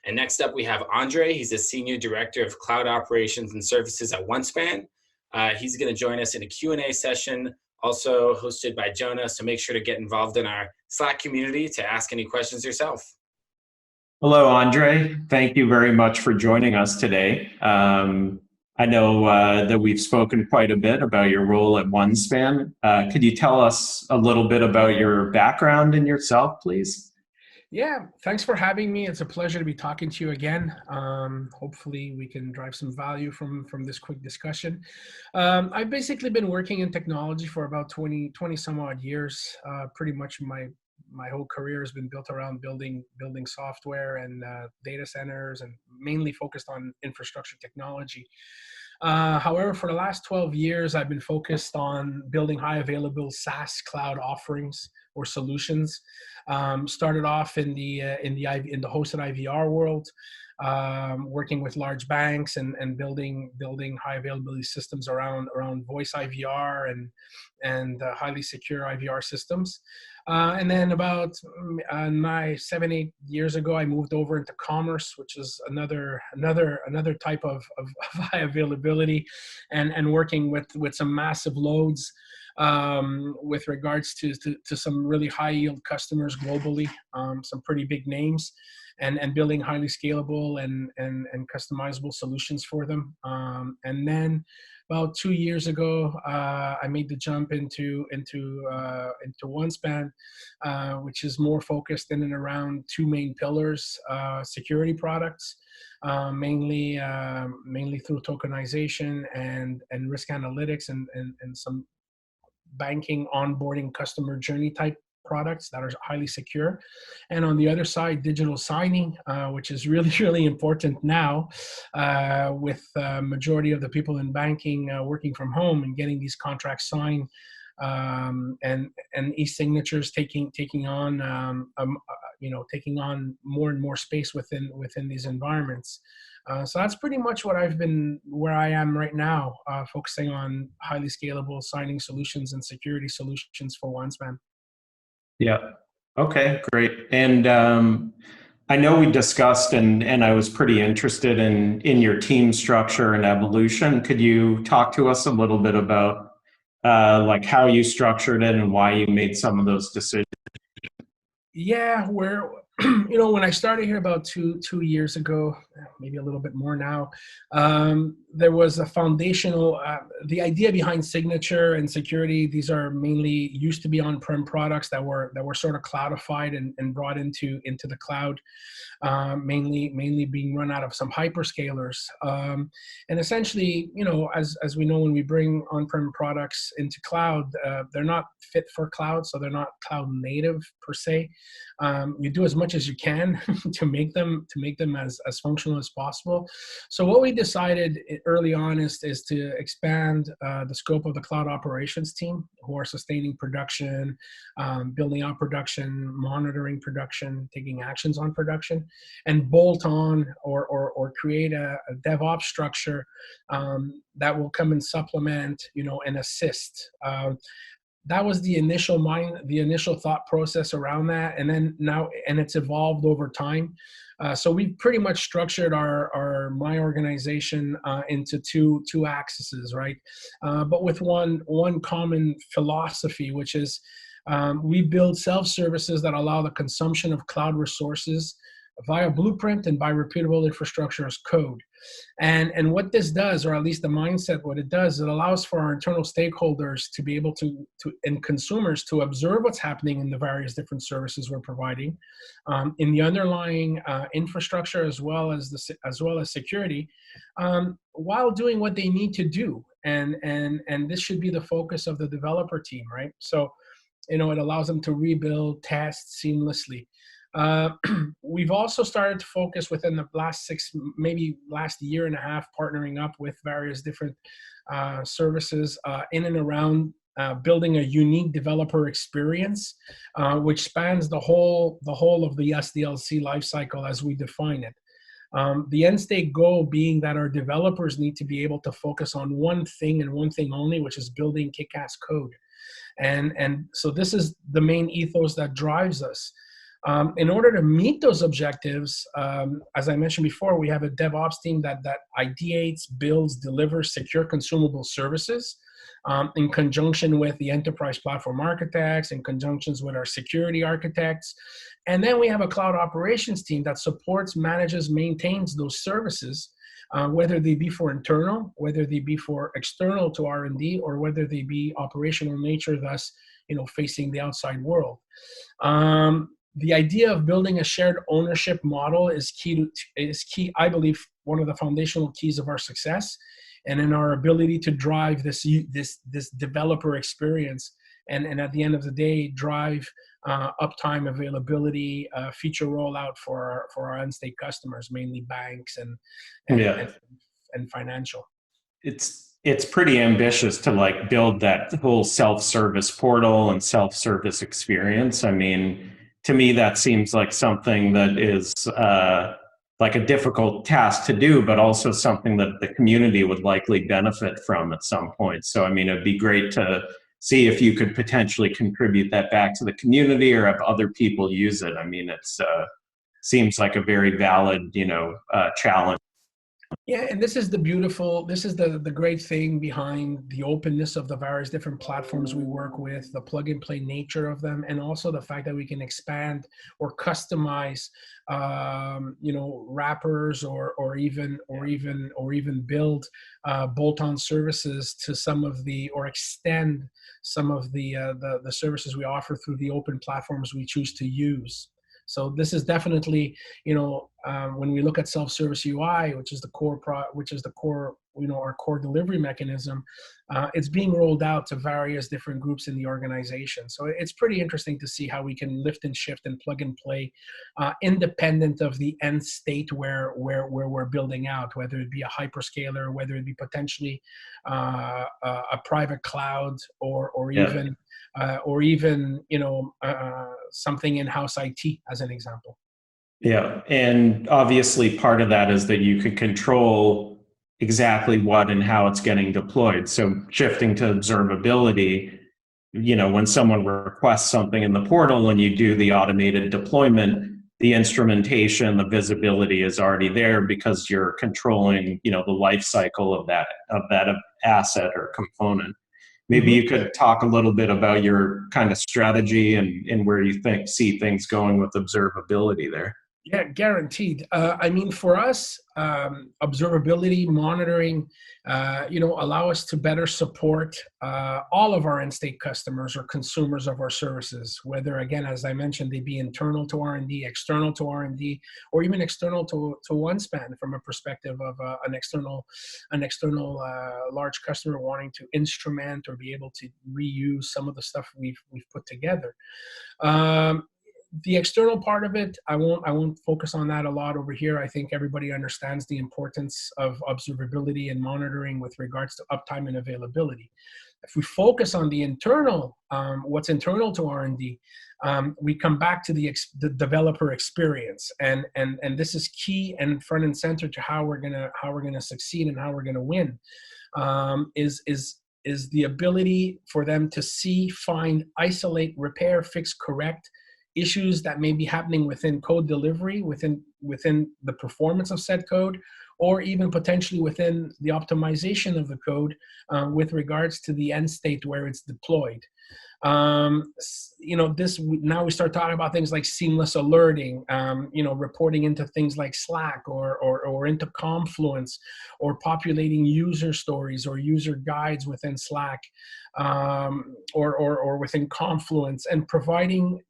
And next up, we have Andre. He's a Senior Director of Cloud Operations and Services at OneSpan. He's going to join us in a Q&A session, also hosted by Jonah. So make sure to get involved in our Slack community to ask any questions yourself. Hello, Andre. Thank you very much for joining us today. I know that we've spoken quite a bit about your role at OneSpan. Could you tell us a little bit about your background and yourself, please? Yeah, thanks for having me. It's a pleasure to be talking to you again. Hopefully we can drive some value from this quick discussion. I've basically been working in technology for about 20 some odd years. Pretty much my whole career has been built around building software and data centers, and mainly focused on infrastructure technology. However, for the last 12 years, I've been focused on building high available SaaS cloud offerings or solutions. Started off in the hosted IVR world, working with large banks and building high availability systems around voice IVR and highly secure IVR systems. And then about 7-8 years ago, I moved over into commerce, which is another type of high availability, and working with some massive loads with regards to some really high yield customers globally, some pretty big names, and building highly scalable and customizable solutions for them. And then about 2 years ago, I made the jump into OneSpan, which is more focused in and around two main pillars: security products, mainly through tokenization and risk analytics and some banking onboarding customer journey type products that are highly secure. And on the other side, digital signing, which is really, really important now, with majority of the people in banking working from home and getting these contracts signed, and e-signatures taking on taking on more and more space within these environments. So that's pretty much where I am right now, focusing on highly scalable signing solutions and security solutions for OneSpan. Yeah. Okay, great. And I know we discussed, and I was pretty interested in your team structure and evolution. Could you talk to us a little bit about like how you structured it and why you made some of those decisions? Yeah, when I started here about two years ago, maybe a little bit more now, there was a foundational, the idea behind signature and security. These are mainly used to be on-prem products that were sort of cloudified and brought into the cloud, mainly being run out of some hyperscalers. And essentially, as we know, when we bring on-prem products into cloud, they're not fit for cloud, so they're not cloud native per se. You do as much as you can to make them as functional as possible. So what we decided early on is to expand the scope of the cloud operations team, who are sustaining production, building out production, monitoring production, taking actions on production, and bolt on or create a DevOps structure that will come and supplement, and assist. That was the initial thought process around that, and it's evolved over time. So we've pretty much structured my organization into two axes, right? But with one common philosophy, which is we build self-services that allow the consumption of cloud resources via blueprint and by repeatable infrastructure as code. And what this does, or at least the mindset, what it does, it allows for our internal stakeholders to be able to and consumers to observe what's happening in the various different services we're providing, in the underlying infrastructure as well as security, while doing what they need to do. And this should be the focus of the developer team, right? So, it allows them to rebuild, test seamlessly. We've also started to focus within the last year and a half, partnering up with various different services in and around building a unique developer experience, which spans the whole of the SDLC lifecycle as we define it. The end state goal being that our developers need to be able to focus on one thing and one thing only, which is building kick-ass code. And so this is the main ethos that drives us. In order to meet those objectives, as I mentioned before, we have a DevOps team that ideates, builds, delivers secure consumable services in conjunction with the enterprise platform architects, in conjunctions with our security architects. And then we have a cloud operations team that supports, manages, maintains those services, whether they be for internal, whether they be for external to R&D, or whether they be operational nature, thus, facing the outside world. The idea of building a shared ownership model is key, I believe, one of the foundational keys of our success, and in our ability to drive this developer experience, and at the end of the day, drive uptime, availability, feature rollout for our end state customers, mainly banks and financial. It's pretty ambitious to like build that whole self-service portal and self-service experience. I mean, to me, that seems like something that is like a difficult task to do, but also something that the community would likely benefit from at some point. So, I mean, it'd be great to see if you could potentially contribute that back to the community or have other people use it. I mean, it's seems like a very valid, challenge. Yeah, and this is the great thing behind the openness of the various different platforms we work with, the plug and play nature of them, and also the fact that we can expand or customize, wrappers or even build bolt-on services to or extend some of the services we offer through the open platforms we choose to use. So this is definitely, when we look at self-service UI, which is the core, our core delivery mechanism, it's being rolled out to various different groups in the organization. So it's pretty interesting to see how we can lift and shift and plug and play, independent of the end state where we're building out, whether it be a hyperscaler, whether it be potentially a private cloud, or even something in-house IT, as an example. Yeah, and obviously part of that is that you could control exactly what and how it's getting deployed. So shifting to observability, when someone requests something in the portal and you do the automated deployment, the instrumentation, the visibility is already there because you're controlling, the life cycle of that asset or component. Maybe you could talk a little bit about your kind of strategy and where you see things going with observability there. Yeah, guaranteed. I mean, for us, observability, monitoring, allow us to better support all of our end state customers or consumers of our services, whether, again, as I mentioned, they be internal to R&D, external to R&D, or even external to OneSpan from a perspective of an external large customer wanting to instrument or be able to reuse some of the stuff we've put together. The external part of it, I won't focus on that a lot over here. I think everybody understands the importance of observability and monitoring with regards to uptime and availability. If we focus on the internal, what's internal to R&D, we come back to the developer experience, and this is key and front and center to how we're gonna succeed and how we're gonna win. Is the ability for them to see, find, isolate, repair, fix, correct issues that may be happening within code delivery, within the performance of said code, or even potentially within the optimization of the code with regards to the end state where it's deployed. Now we start talking about things like seamless alerting, reporting into things like Slack or into Confluence, or populating user stories or user guides within Slack, or within Confluence, and providing,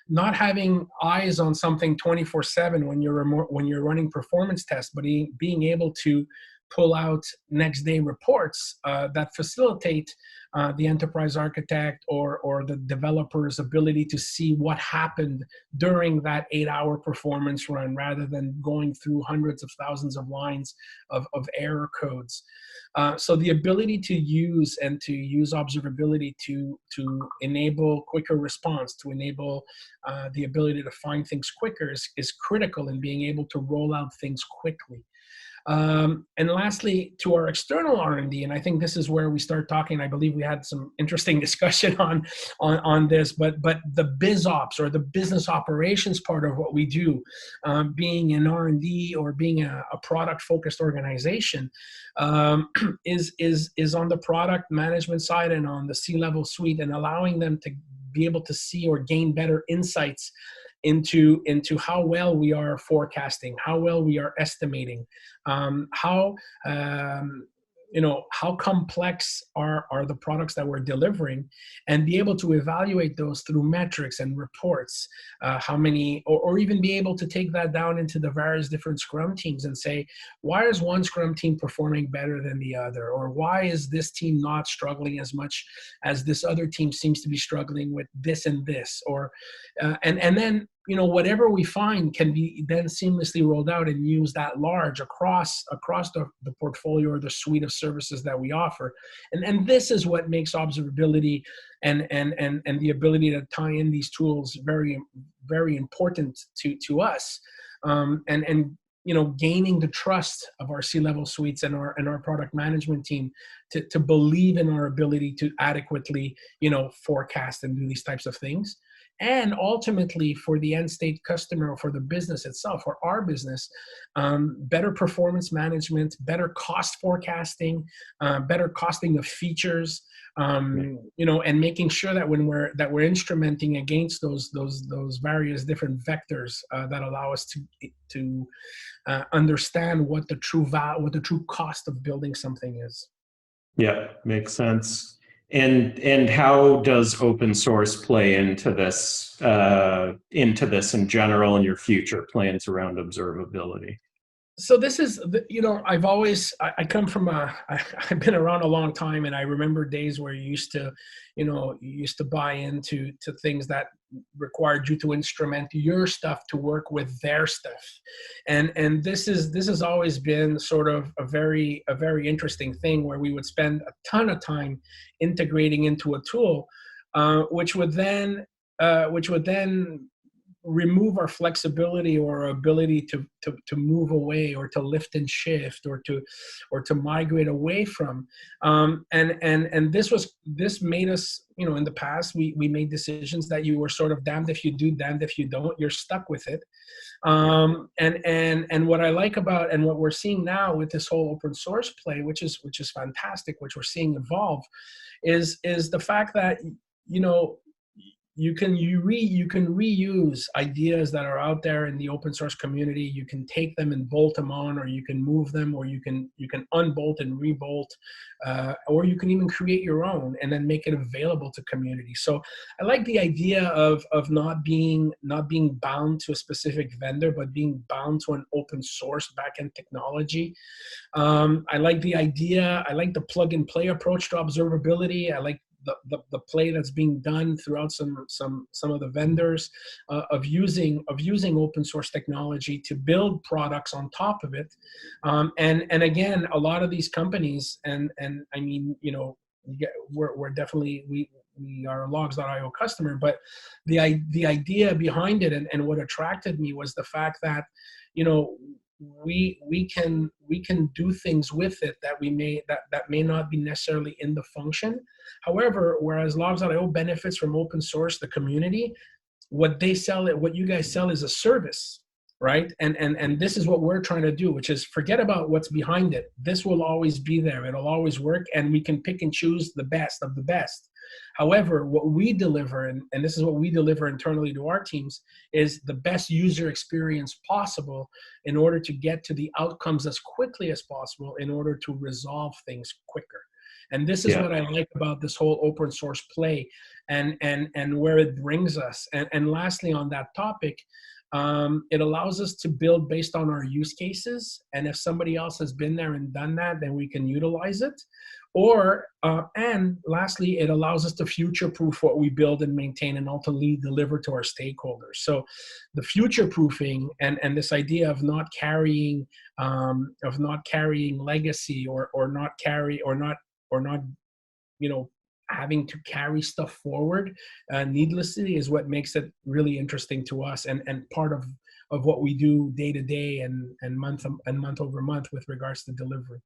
not having eyes on something 24/7 when you're running performance tests, but being able to pull out next day reports that facilitate the enterprise architect or the developer's ability to see what happened during that 8-hour performance run, rather than going through hundreds of thousands of lines of error codes. So the ability to use observability to enable quicker response, to enable the ability to find things quicker is critical in being able to roll out things quickly. And lastly, to our external R&D, and I think this is where we start talking. I believe we had some interesting discussion on this, but the biz ops, or the business operations part of what we do, being an R&D or being a product focused organization, is on the product management side and on the C-level suite, and allowing them to be able to see or gain better insights into how well we are forecasting, how well we are estimating, how how complex are the products that we're delivering, and be able to evaluate those through metrics and reports, how many, or even be able to take that down into the various different Scrum teams and say, why is one Scrum team performing better than the other? Or why is this team not struggling as much as this other team seems to be struggling with this and this? Or, and then, whatever we find can be then seamlessly rolled out and used at large across the portfolio or the suite of services that we offer. And this is what makes observability and the ability to tie in these tools very, very important to us. Gaining the trust of our C-level suites and our product management team to believe in our ability to adequately, forecast and do these types of things. And ultimately, for the end state customer, or for the business itself, for our business, better performance management, better cost forecasting, better costing of features, and making sure that when we're instrumenting against those various different vectors that allow us to understand what the true cost of building something is. Yeah, makes sense. And how does open source play into this in general, and your future plans around observability? So this is, I come from I've been around a long time, and I remember days where you used to buy into things that required you to instrument your stuff to work with their stuff. And this has always been sort of a very interesting thing, where we would spend a ton of time integrating into a tool, which would then remove our flexibility or our ability to move away, or to lift and shift, or to migrate away from. And this made us, in the past, we made decisions that you were sort of damned if you do, damned if you don't. You're stuck with it. And what I like about, and what we're seeing now with this whole open source play, which is fantastic, which we're seeing evolve, is the fact that, you can reuse ideas that are out there in the open source community. You can take them and bolt them on, or you can move them, or you can unbolt and rebolt, or you can even create your own and then make it available to community. So I like the idea of not being bound to a specific vendor, but being bound to an open source backend technology. I like the plug and play approach to observability. I like the play that's being done throughout some of the vendors, of using open source technology to build products on top of it. And again, a lot of these companies, and I mean, we're definitely, we are a Logz.io customer, but the idea behind it, and what attracted me, was the fact that, we can do things with it that may not be necessarily in the function. However, whereas Logz.io benefits from open source, the community, what you guys sell is a service, right? And this is what we're trying to do, which is forget about what's behind it. This will always be there. It'll always work, and we can pick and choose the best of the best. However, what we deliver, and this is what we deliver internally to our teams, is the best user experience possible in order to get to the outcomes as quickly as possible, in order to resolve things quicker. And this is what I like about this whole open source play, and where it brings us. And lastly, on that topic, it allows us to build based on our use cases. And if somebody else has been there and done that, then we can utilize it. Or, and lastly, it allows us to future-proof what we build and maintain, and ultimately deliver to our stakeholders. So the future-proofing and this idea of not carrying legacy, or not having to carry stuff forward needlessly, is what makes it really interesting to us, and part of of what we do day to day and month over month with regards to delivery.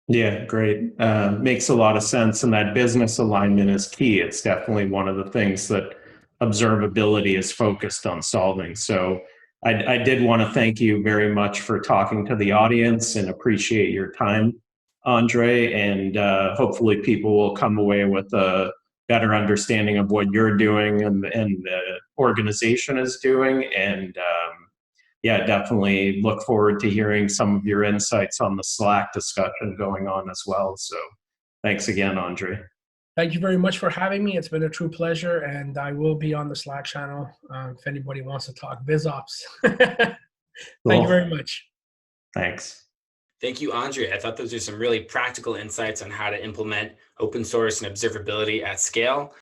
Yeah, great. Makes a lot of sense. And that business alignment is key. It's definitely one of the things that observability is focused on solving. So I did want to thank you very much for talking to the audience and appreciate your time, Andre. And hopefully people will come away with a better understanding of what you're doing and the organization is doing. And yeah, definitely look forward to hearing some of your insights on the Slack discussion going on as well. So thanks again, Andre. Thank you very much for having me. It's been a true pleasure, and I will be on the Slack channel if anybody wants to talk BizOps. Thank you very much. Thanks. Thank you, Andre. I thought those are some really practical insights on how to implement open source and observability at scale.